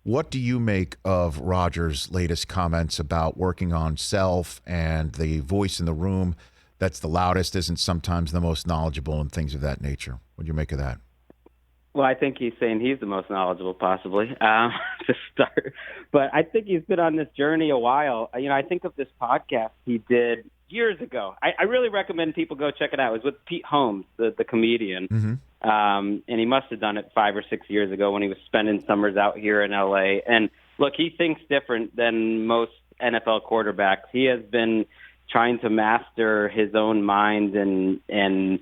What do you make of Rodgers' latest comments about working on self and the voice in the room that's the loudest isn't sometimes the most knowledgeable and things of that nature? What do you make of that? Well, I think he's saying he's the most knowledgeable, possibly, to start. But I think he's been on this journey a while. I think of this podcast he did years ago. I really recommend people go check it out. It was with Pete Holmes, the comedian. Mm-hmm. And he must have done it 5 or 6 years ago when he was spending summers out here in L.A. And, look, he thinks different than most NFL quarterbacks. He has been trying to master his own mind and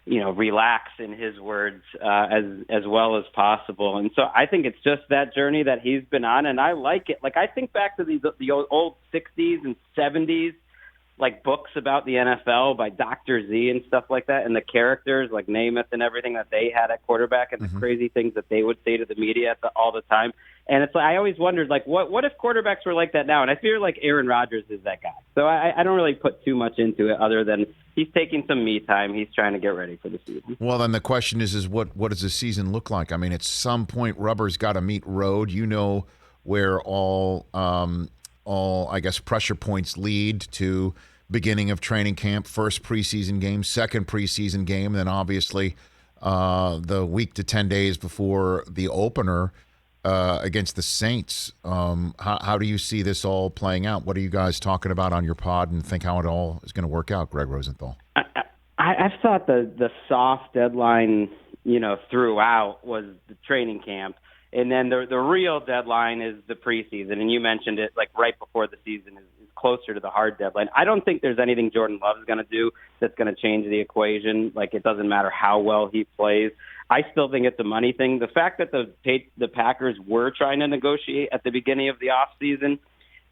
relax, in his words, as well as possible. And so I think it's just that journey that he's been on, and I like it. Like, I think back to the old 60s and 70s, like books about the NFL by Dr. Z and stuff like that, and the characters like Namath and everything that they had at quarterback, and the crazy things that they would say to the media all the time. And it's like, I always wondered, like, what if quarterbacks were like that now? And I feel like Aaron Rodgers is that guy. So I don't really put too much into it other than he's taking some me time. He's trying to get ready for the season. Well, then the question is what does the season look like? I mean, at some point, rubber's got to meet road. You know where all I guess pressure points lead to. Beginning of training camp, first preseason game, second preseason game, then obviously the week to 10 days before the opener against the Saints. How do you see this all playing out? What are you guys talking about on your pod and think how it all is going to work out, Gregg Rosenthal? I've thought the soft deadline, throughout was the training camp. And then the real deadline is the preseason. And you mentioned it, like right before the season is closer to the hard deadline. I don't think there's anything Jordan Love is going to do that's going to change the equation. Like, it doesn't matter how well he plays. I still think it's a money thing. The fact that the Packers were trying to negotiate at the beginning of the offseason,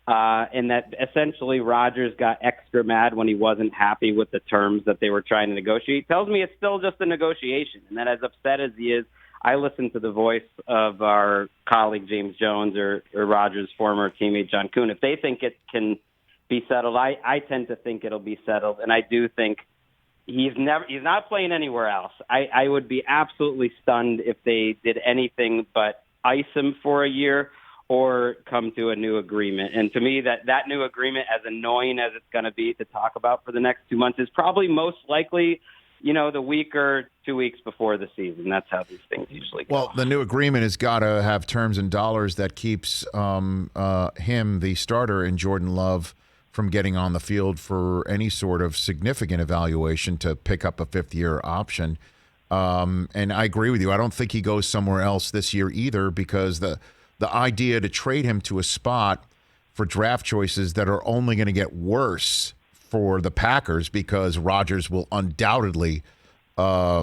and that essentially Rodgers got extra mad when he wasn't happy with the terms that they were trying to negotiate tells me it's still just a negotiation. And that as upset as he is, I listen to the voice of our colleague James Jones or Rodgers' former teammate John Kuhn. If they think it can be settled, I tend to think it'll be settled, and I do think he's not playing anywhere else. I would be absolutely stunned if they did anything but ice him for a year or come to a new agreement. And to me, that new agreement, as annoying as it's going to be to talk about for the next 2 months, is probably most likely the week or 2 weeks before the season. That's how these things usually go. Well, the new agreement has got to have terms and dollars that keeps him, the starter, and Jordan Love from getting on the field for any sort of significant evaluation to pick up a fifth-year option. And I agree with you. I don't think he goes somewhere else this year either, because the idea to trade him to a spot for draft choices that are only going to get worse for the Packers, because Rodgers will undoubtedly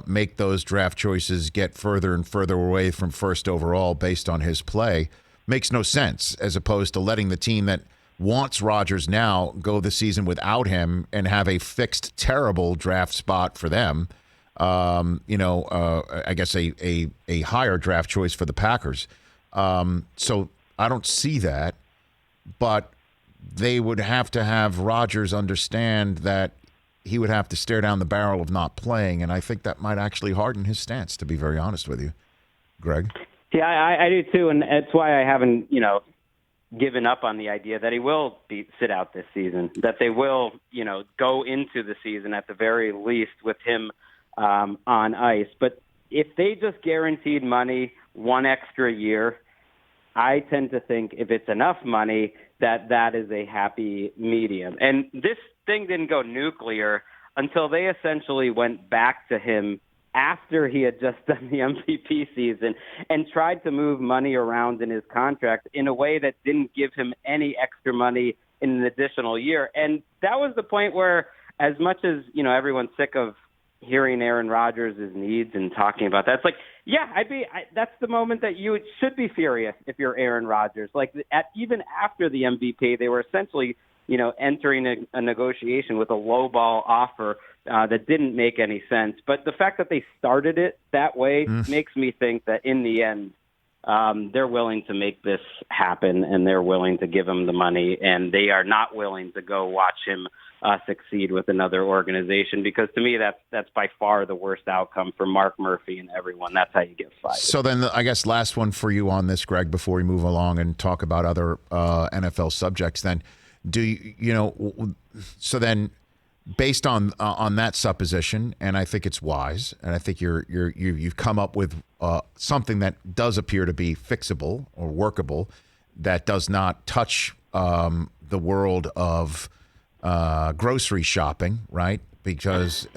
make those draft choices get further and further away from first overall based on his play, makes no sense, as opposed to letting the team that wants Rodgers now go the season without him and have a fixed, terrible draft spot for them. I guess a higher draft choice for the Packers. So I don't see that, but they would have to have Rodgers understand that he would have to stare down the barrel of not playing, and I think that might actually harden his stance, to be very honest with you. Greg? Yeah, I do too, and that's why I haven't, given up on the idea that he will sit out this season, that they will, go into the season at the very least with him on ice. But if they just guaranteed money 1 extra year, I tend to think if it's enough money, that is a happy medium. And this thing didn't go nuclear until they essentially went back to him after he had just done the MVP season and tried to move money around in his contract in a way that didn't give him any extra money in an additional year. And that was the point where, as much as, everyone's sick of hearing Aaron Rodgers' needs and talking about that, it's like, yeah, that's the moment that you should be furious if you're Aaron Rodgers. Like, even after the MVP, they were essentially, entering a negotiation with a lowball offer that didn't make any sense. But the fact that they started it that way makes me think that in the end, they're willing to make this happen, and they're willing to give him the money, and they are not willing to go watch him succeed with another organization, because to me that's by far the worst outcome for Mark Murphy and everyone. That's how you get fired. So then I guess last one for you on this, Greg, before we move along and talk about other NFL subjects, then so then based on that supposition, and I think it's wise, and I think you've come up with something that does appear to be fixable or workable, that does not touch the world of grocery shopping, right? Because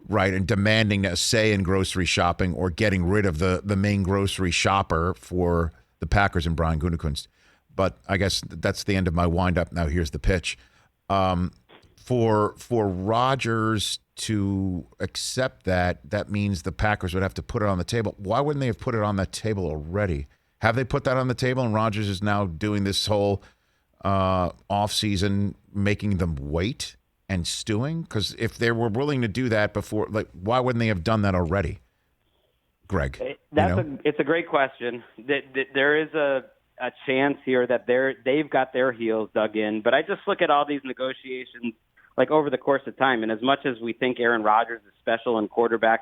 right, and demanding a say in grocery shopping or getting rid of the main grocery shopper for the Packers and Brian Gutekunst. But I guess that's the end of my wind-up. Now here's the pitch. For Rodgers to accept that means the Packers would have to put it on the table. Why wouldn't they have put it on the table already? Have they put that on the table, and Rodgers is now doing this whole offseason making them wait and stewing? Because if they were willing to do that before, like, why wouldn't they have done that already, Greg? It's a great question. There is a chance here that they've got their heels dug in, but I just look at all these negotiations like over the course of time, and as much as we think Aaron Rodgers is special in quarterbacks,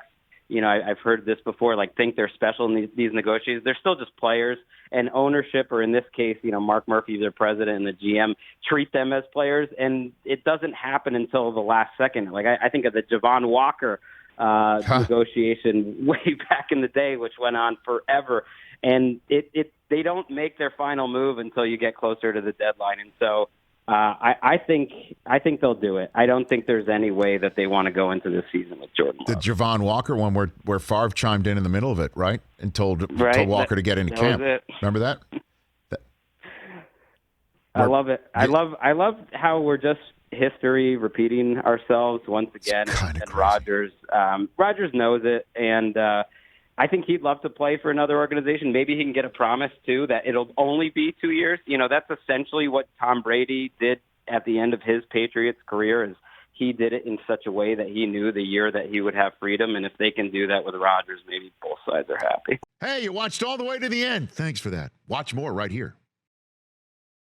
I've heard this before, like think they're special in these negotiations, they're still just players, and ownership, or in this case, Mark Murphy, their president, and the GM, treat them as players, and it doesn't happen until the last second. Like I think of the Javon Walker negotiation way back in the day, which went on forever, and they don't make their final move until you get closer to the deadline, and so I think they'll do it. I don't think there's any way that they want to go into this season with Jordan Love. The Javon Walker one where Favre chimed in the middle of it, right? And told Walker to get into camp. Remember that? I love it. I love how we're just history repeating ourselves once again. And Rodgers knows it, and I think he'd love to play for another organization. Maybe he can get a promise, too, that it'll only be 2 years. That's essentially what Tom Brady did at the end of his Patriots career, is he did it in such a way that he knew the year that he would have freedom. And if they can do that with Rodgers, maybe both sides are happy. Hey, you watched all the way to the end. Thanks for that. Watch more right here.